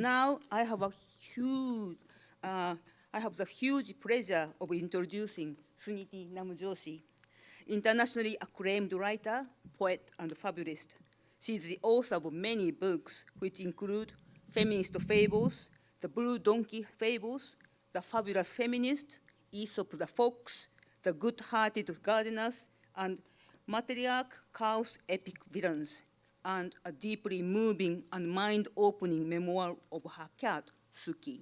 Now I have the huge pleasure of introducing Suniti Namjoshi, internationally acclaimed writer, poet, and fabulist. She is the author of many books, which include Feminist Fables, The Blue Donkey Fables, The Fabulous Feminist, Aesop the Fox, The Good-Hearted Gardeners, and Matriarchs, Chaos Epic Villains, and a deeply moving and mind-opening memoir of her cat, Suki.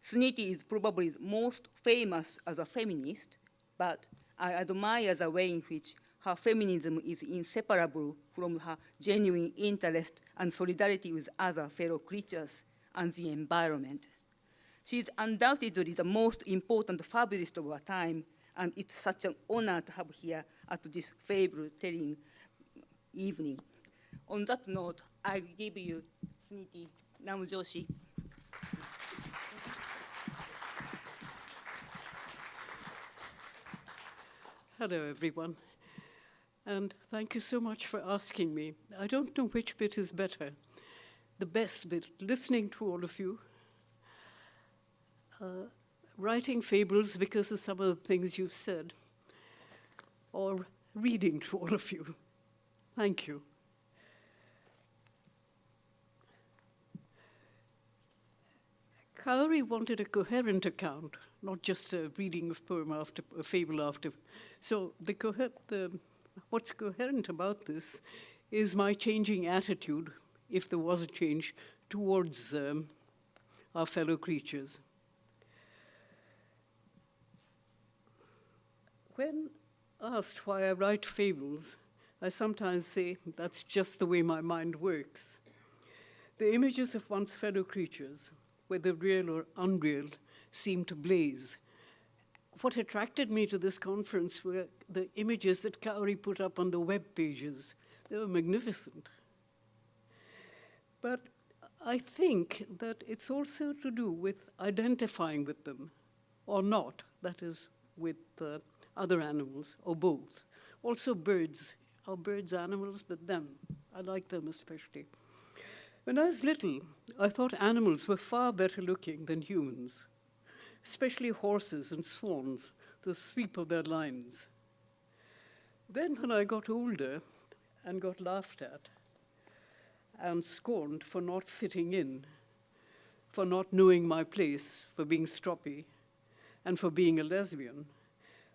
Suniti is probably most famous as a feminist, but I admire the way in which her feminism is inseparable from her genuine interest and solidarity with other fellow creatures and the environment. She is undoubtedly the most important fabulist of our time, and it's such an honor to have here at this fable-telling evening. On that note, I give you Suniti Namjoshi. Hello, everyone. And thank you so much for asking me. I don't know which bit is better. The best bit, listening to all of you, writing fables because of some of the things you've said, or reading to all of you. Thank you. Kaori wanted a coherent account, not just a reading of poem after a fable after. So what's coherent about this is my changing attitude, if there was a change, towards our fellow creatures. When asked why I write fables, I sometimes say that's just the way my mind works. The images of one's fellow creatures, whether real or unreal, seem to blaze. What attracted me to this conference were the images that Kaori put up on the web pages. They were magnificent. But I think that it's also to do with identifying with them, or not, that is, with other animals, or both. Also birds. Are birds animals? But them. I like them especially. When I was little, I thought animals were far better looking than humans, especially horses and swans, the sweep of their lines. Then when I got older and got laughed at and scorned for not fitting in, for not knowing my place, for being stroppy, and for being a lesbian,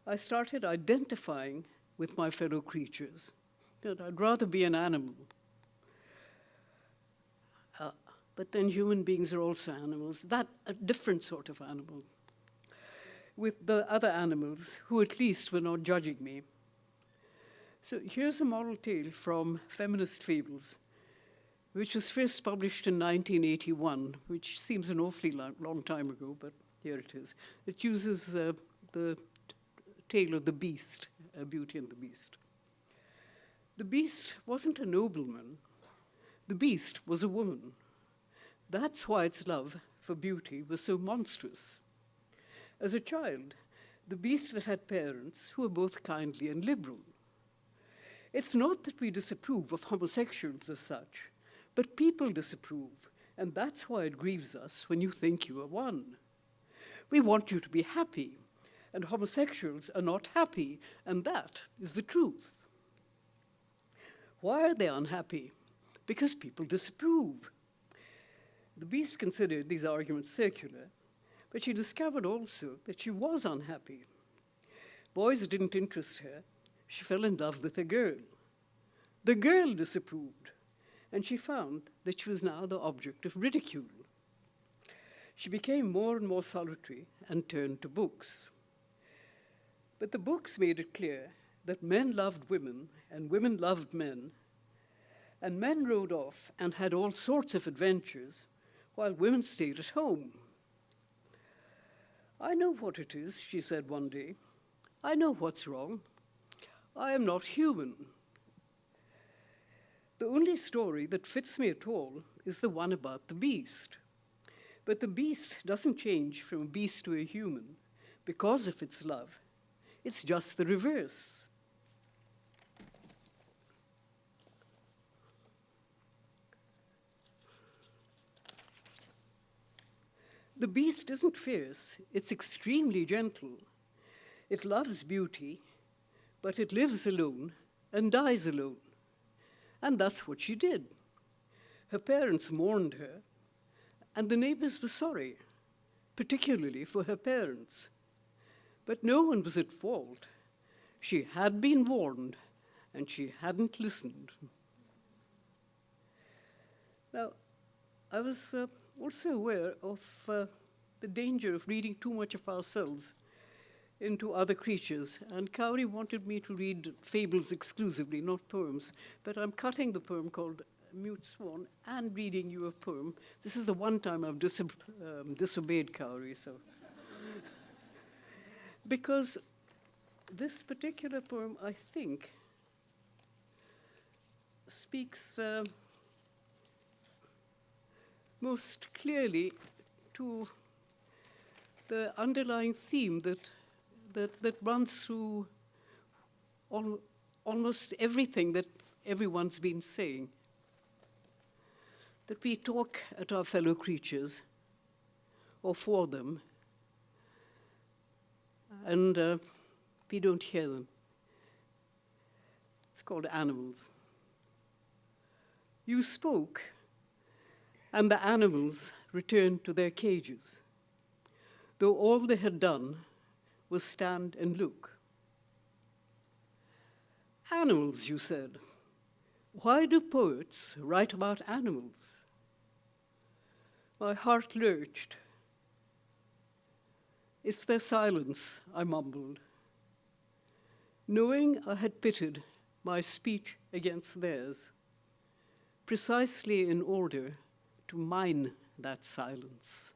I started identifying with my fellow creatures, that I'd rather be an animal. But then human beings are also animals, a different sort of animal, with the other animals who at least were not judging me. So here's a moral tale from Feminist Fables, which was first published in 1981, which seems an awfully long time ago, but here it is. It uses the tale of the beast, Beauty and the Beast. The beast wasn't a nobleman. The beast was a woman. That's why its love for beauty was so monstrous. As a child, the beast had parents who were both kindly and liberal. It's not that we disapprove of homosexuals as such, but people disapprove, and that's why it grieves us when you think you are one. We want you to be happy, and homosexuals are not happy, and that is the truth. Why are they unhappy? Because people disapprove. The beast considered these arguments circular, but she discovered also that she was unhappy. Boys didn't interest her. She fell in love with a girl. The girl disapproved, and she found that she was now the object of ridicule. She became more and more solitary and turned to books. But the books made it clear that men loved women and women loved men, and men rode off and had all sorts of adventures while women stayed at home. I know what it is, she said one day. I know what's wrong. I am not human. The only story that fits me at all is the one about the beast. But the beast doesn't change from a beast to a human because of its love. It's just the reverse. The beast isn't fierce, it's extremely gentle. It loves beauty, but it lives alone and dies alone. And that's what she did. Her parents mourned her, and the neighbors were sorry, particularly for her parents. But no one was at fault. She had been warned, and she hadn't listened. Now, I was also aware of the danger of reading too much of ourselves into other creatures, and Kauri wanted me to read fables exclusively, not poems, but I'm cutting the poem called Mute Swan and reading you a poem. This is the one time I've disobeyed Kauri, so. Because this particular poem, I think, speaks most clearly to the underlying theme that runs through almost everything that everyone's been saying. That we talk at our fellow creatures, or for them, and we don't hear them. It's called animals. You spoke, and the animals returned to their cages, though all they had done was stand and look. Animals, you said. Why do poets write about animals? My heart lurched. It's their silence, I mumbled, knowing I had pitted my speech against theirs, precisely in order to mine that silence.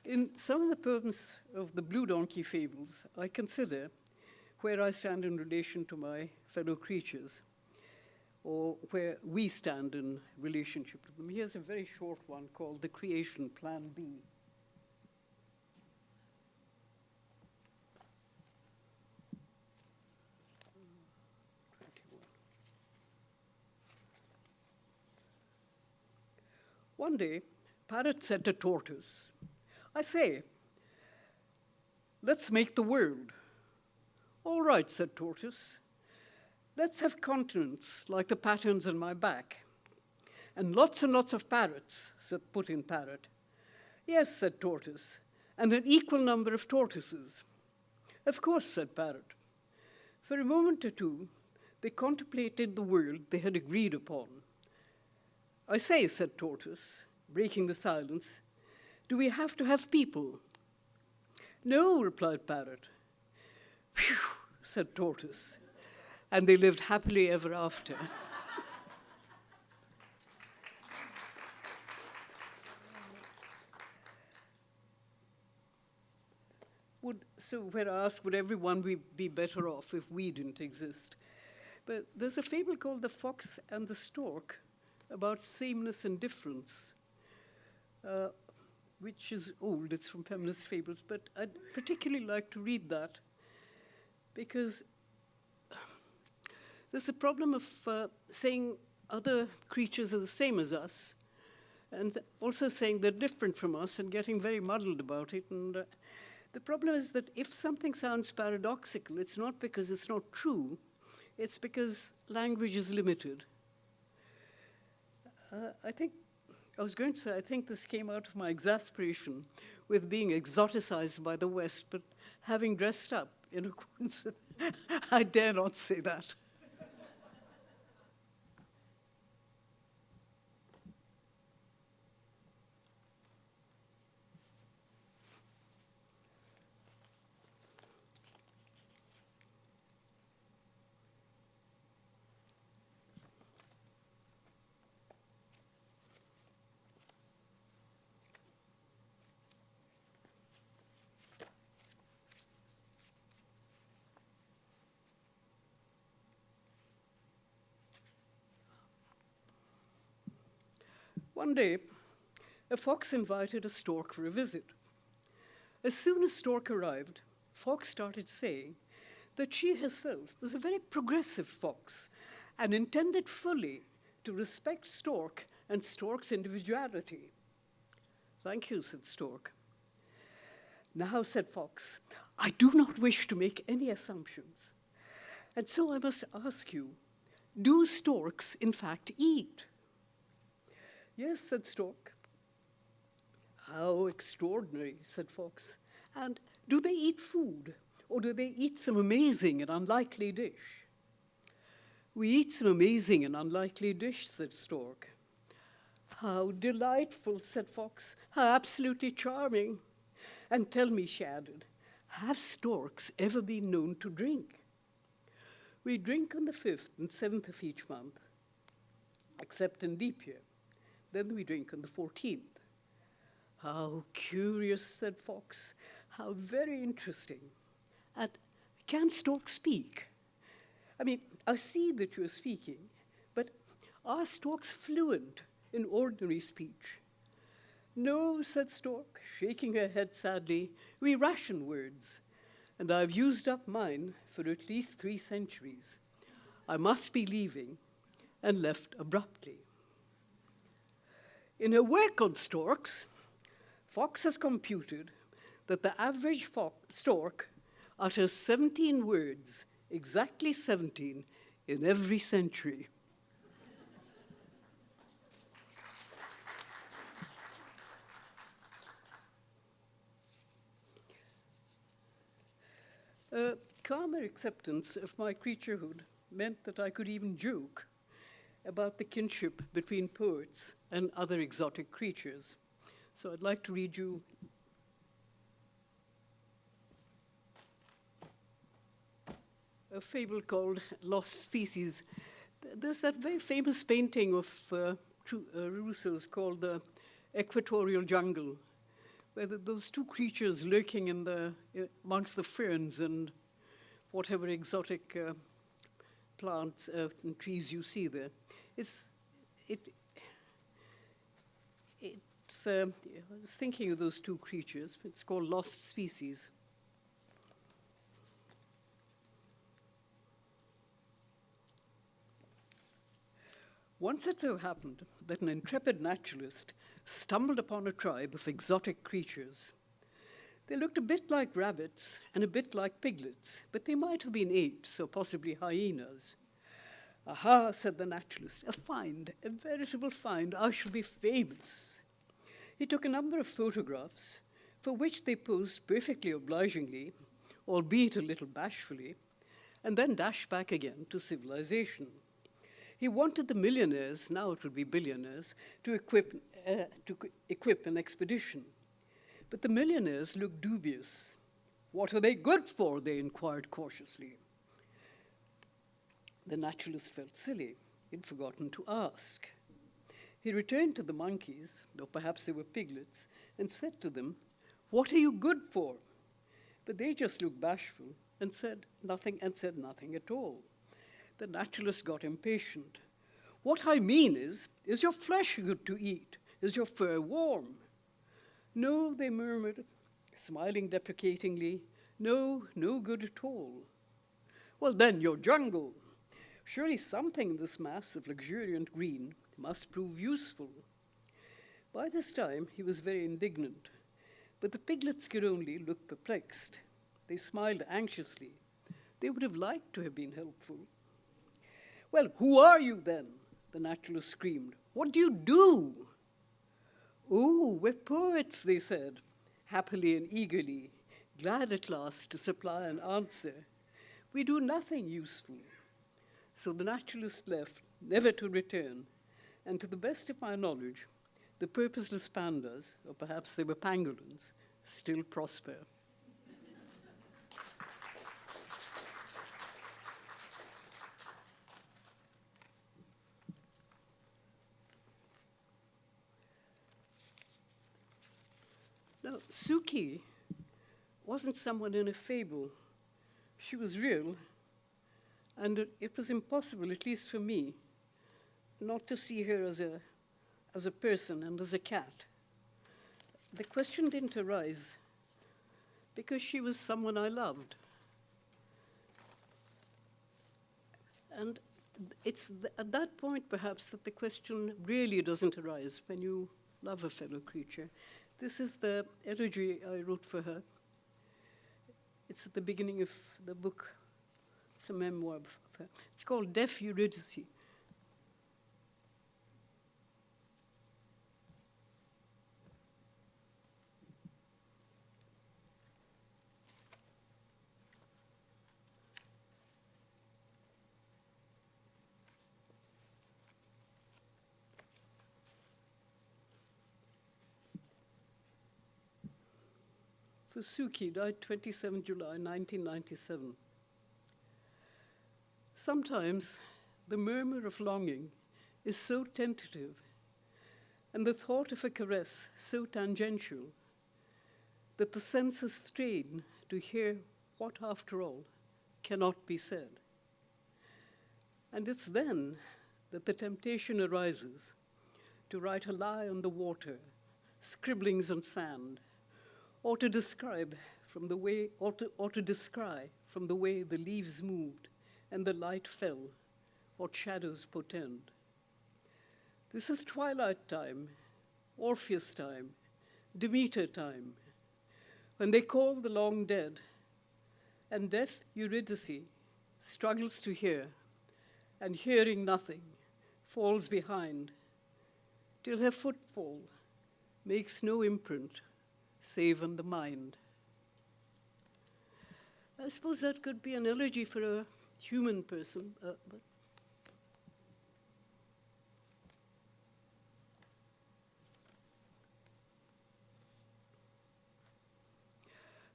In some of the poems of the Blue Donkey Fables, I consider where I stand in relation to my fellow creatures, or where we stand in relationship to them. Here's a very short one called The Creation Plan B. One day, Parrot said to Tortoise, I say, let's make the world. All right, said Tortoise. Let's have continents like the patterns on my back. And lots of parrots, put in Parrot. Yes, said Tortoise, and an equal number of tortoises. Of course, said Parrot. For a moment or two, they contemplated the world they had agreed upon. I say, said Tortoise, breaking the silence, do we have to have people? No, replied Parrot. Phew, said Tortoise, and they lived happily ever after. So when I asked, would everyone be better off if we didn't exist? But there's a fable called The Fox and the Stork about sameness and difference, which is old. It's from Feminist Fables, but I'd particularly like to read that because there's a problem of saying other creatures are the same as us, and also saying they're different from us and getting very muddled about it. And the problem is that if something sounds paradoxical, it's not because it's not true, it's because language is limited. I think this came out of my exasperation with being exoticized by the West, but having dressed up in accordance with, I dare not say that. One day, a fox invited a stork for a visit. As soon as stork arrived, fox started saying that she herself was a very progressive fox and intended fully to respect Stork and Stork's individuality. "Thank you," said Stork. "Now," said Fox, "I do not wish to make any assumptions. And so I must ask you, do storks in fact eat?" "Yes," said Stork. "How extraordinary," said Fox. "And do they eat food, or do they eat some amazing and unlikely dish?" "We eat some amazing and unlikely dish," said Stork. "How delightful," said Fox. "How absolutely charming. And tell me," she added, "have storks ever been known to drink?" "We drink on the 5th and 7th of each month, except in leap year. Then we drink on the 14th. "How curious," said Fox. "How very interesting. And can storks speak? I mean, I see that you're speaking, but are storks fluent in ordinary speech?" "No," said Stork, shaking her head sadly. "We ration words, and I've used up mine for at least 3 centuries. I must be leaving," and left abruptly. In her work on storks, Fox has computed that the average stork utters 17 words, exactly 17, in every century. Calmer acceptance of my creaturehood meant that I could even joke about the kinship between poets and other exotic creatures. So I'd like to read you a fable called Lost Species. There's that very famous painting of Rousseau's called The Equatorial Jungle, where those 2 creatures lurking amongst the ferns and whatever exotic plants and trees you see there. I was thinking of those 2 creatures. It's called Lost Species. Once it so happened that an intrepid naturalist stumbled upon a tribe of exotic creatures. They looked a bit like rabbits and a bit like piglets, but they might have been apes or possibly hyenas. "Aha," said the naturalist, "a find, a veritable find. I shall be famous." He took a number of photographs, for which they posed perfectly obligingly, albeit a little bashfully, and then dashed back again to civilization. He wanted the millionaires, now it would be billionaires, to equip an expedition. But the millionaires looked dubious. "What are they good for?" they inquired cautiously. The naturalist felt silly. He'd forgotten to ask. He returned to the monkeys, though perhaps they were piglets, and said to them, "What are you good for?" But they just looked bashful and said nothing at all. The naturalist got impatient. "What I mean is your flesh good to eat? Is your fur warm?" "No," they murmured, smiling deprecatingly. "No, no good at all." "Well, then, your jungle. Surely something in this mass of luxuriant green must prove useful." By this time, he was very indignant, but the piglets could only look perplexed. They smiled anxiously. They would have liked to have been helpful. "Well, who are you then?" the naturalist screamed. "What do you do?" "Oh, we're poets," they said, happily and eagerly, glad at last to supply an answer. "We do nothing useful." So the naturalist left, never to return, and to the best of my knowledge, the purposeless pandas, or perhaps they were pangolins, still prosper. Now, Suki wasn't someone in a fable. She was real, and it was impossible, at least for me, not to see her as a person and as a cat. The question didn't arise because she was someone I loved. And it's at that point, perhaps, that the question really doesn't arise when you love a fellow creature. This is the elegy I wrote for her. It's at the beginning of the book. It's a memoir of her. It's called Deaf Eurydice. For Suki, died 27 July 1997. Sometimes the murmur of longing is so tentative, and the thought of a caress so tangential, that the senses strain to hear what, after all, cannot be said. And it's then that the temptation arises to write a lie on the water, scribblings on sand, or to describe from the way, or to descry from the way the leaves moved and the light fell, what shadows portend. This is twilight time, Orpheus time, Demeter time, when they call the long dead, and deaf Eurydice struggles to hear, and hearing nothing, falls behind, till her footfall makes no imprint save on the mind. I suppose that could be an elegy for a human person, but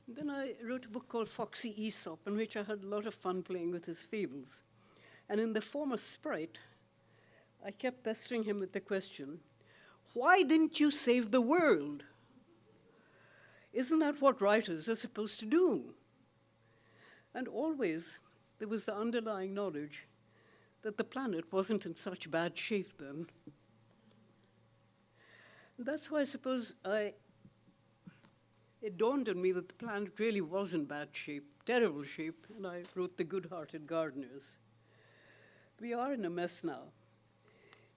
then I wrote a book called Foxy Aesop, in which I had a lot of fun playing with his fables. And in the form of Sprite, I kept pestering him with the question, why didn't you save the world? Isn't that what writers are supposed to do? And always there was the underlying knowledge that the planet wasn't in such bad shape then. And that's why I suppose it dawned on me that the planet really was in bad shape, terrible shape, and I wrote The Good-Hearted Gardeners. We are in a mess now.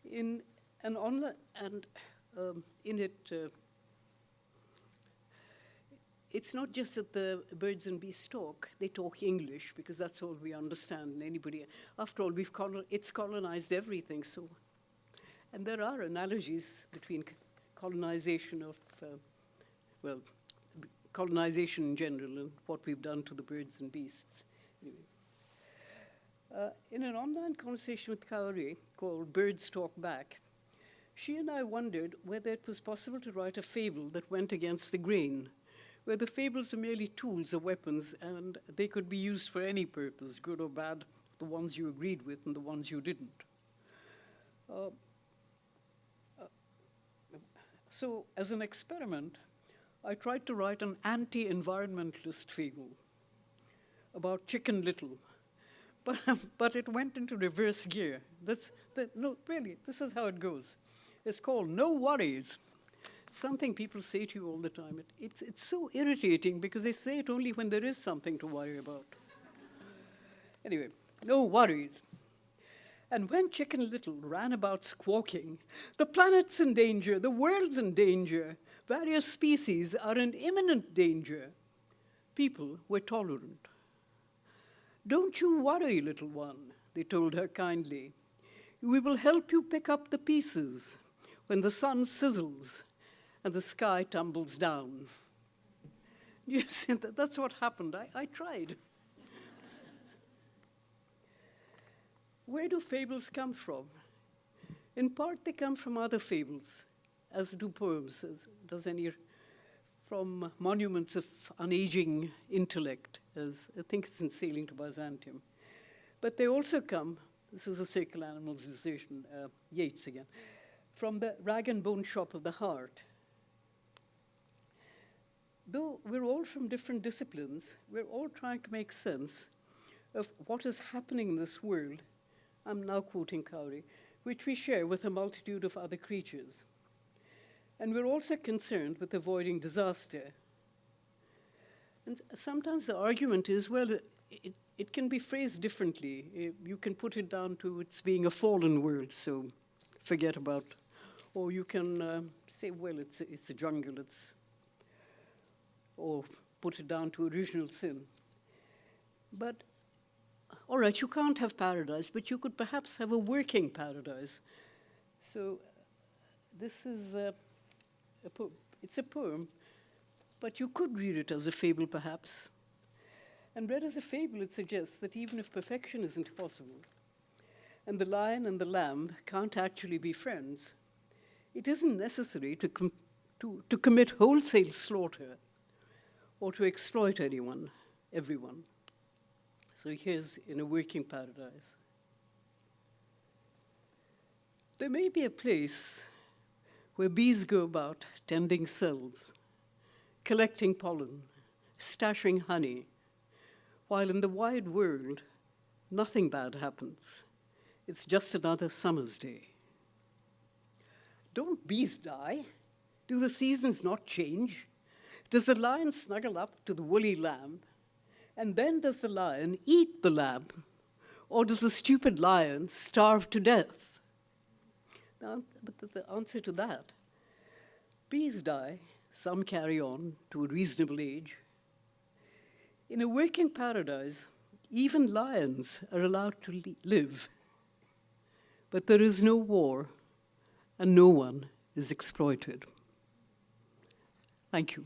In an online, and in it, it's not just that the birds and beasts talk, they talk English, because that's all we understand. And anybody, after all, it's colonized everything. So, and there are analogies between colonization of, colonization in general and what we've done to the birds and beasts. Anyway. In an online conversation with Kaori called Birds Talk Back, she and I wondered whether it was possible to write a fable that went against the grain, where the fables are merely tools or weapons, and they could be used for any purpose, good or bad, the ones you agreed with and the ones you didn't. So as an experiment, I tried to write an anti-environmentalist fable about Chicken Little, but it went into reverse gear. No, really, this is how it goes. It's called No Worries. Something people say to you all the time. It's so irritating because they say it only when there is something to worry about. Anyway, no worries. And when Chicken Little ran about squawking, the planet's in danger, the world's in danger, various species are in imminent danger, people were tolerant. Don't you worry, little one, they told her kindly. We will help you pick up the pieces when the sun sizzles and the sky tumbles down. Yes, that's what happened. I tried. Where do fables come from? In part, they come from other fables, as do poems, as does any, from monuments of unaging intellect, as I think it's in Sailing to Byzantium. But they also come, this is the Circle Animals decision, Yeats again, from the rag and bone shop of the heart. Though we're all from different disciplines, we're all trying to make sense of what is happening in this world, I'm now quoting Kaori, which we share with a multitude of other creatures. And we're also concerned with avoiding disaster. And sometimes the argument is, well, it can be phrased differently. You can put it down to it's being a fallen world, so forget about. Or you can say, well, it's a jungle, or put it down to original sin. But, all right, you can't have paradise, but you could perhaps have a working paradise. So this is it's a poem, but you could read it as a fable, perhaps. And read as a fable, it suggests that even if perfection isn't possible, and the lion and the lamb can't actually be friends, it isn't necessary to commit wholesale slaughter or to exploit everyone. So here's in a working paradise. There may be a place where bees go about tending cells, collecting pollen, stashing honey, while in the wide world, nothing bad happens. It's just another summer's day. Don't bees die? Do the seasons not change? Does the lion snuggle up to the woolly lamb? And then does the lion eat the lamb? Or does the stupid lion starve to death? But the answer to that, bees die, some carry on to a reasonable age. In a working paradise, even lions are allowed to live. But there is no war, and no one is exploited. Thank you.